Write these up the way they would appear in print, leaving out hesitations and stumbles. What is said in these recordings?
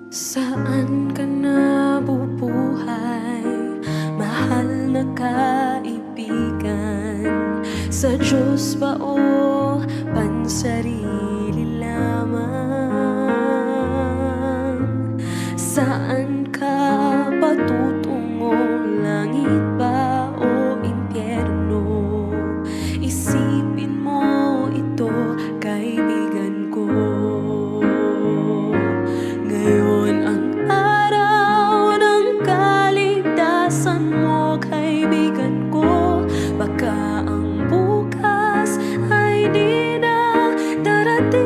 Saan ka nabubuhay, mahal na kaibigan? Sa Diyos ba o pansarili lamang? Saan ka patutungo, langit ba o impyerno? Isipin mo ito, kaibigan ko. Ngayon ang araw ng kaligtasan mo, kaibigan ko. Baka ang bukas ay di na darating.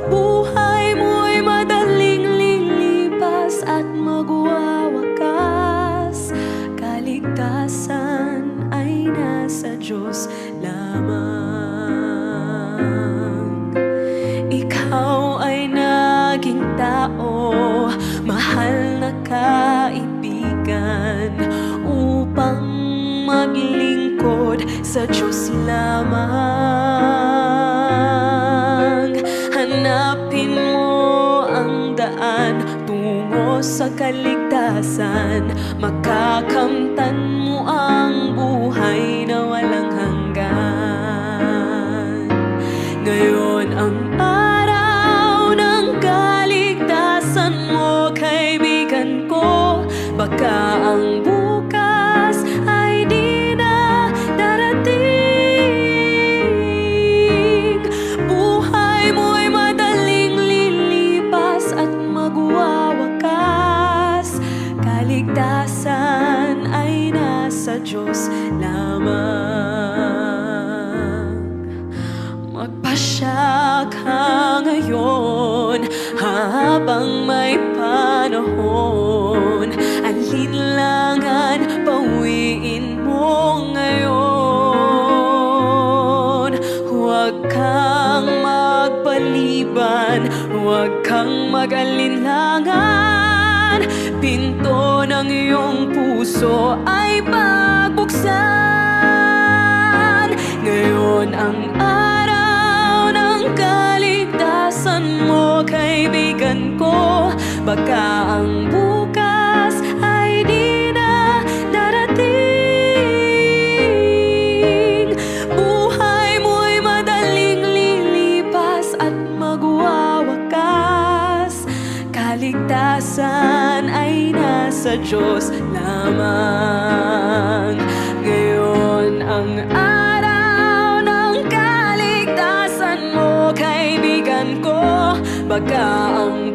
Buhay mo'y madaling lilipas at magwawakas. Kaligtasan ay nasa Diyos lamang. Ikaw ay naging tao, mahal na kaibigan, upang maglingkod sa Diyos lamang. Hanapin mo ang daan tungo sa kaligtasan, makakamtan mo ang buhay na walang hanggan. Ngayon ang araw ng kaligtasan mo, kaibigan ko. Baka ang bukas ay di na darating. Buhay mo'y madaling lilipas at magwawakas. Kaligtasan ay nasa Diyos lamang. Magpasya ka ngayon habang may panahon. Alinlangan bawiin mo ngayon. Huwag kang magpaliban, huwag kang mag-alinlangan. Pinto ng iyong puso ay pagbuksan. Ngayon ang kaligtasan mo, kaibigan ko. Baka ang bukas ay di na darating. Buhay mo'y madaling lilipas at magwawakas. Kaligtasan ay nasa Diyos lamang. Ngayon ang araw ng kaligtasan mo, kaibigan ko. Baka ang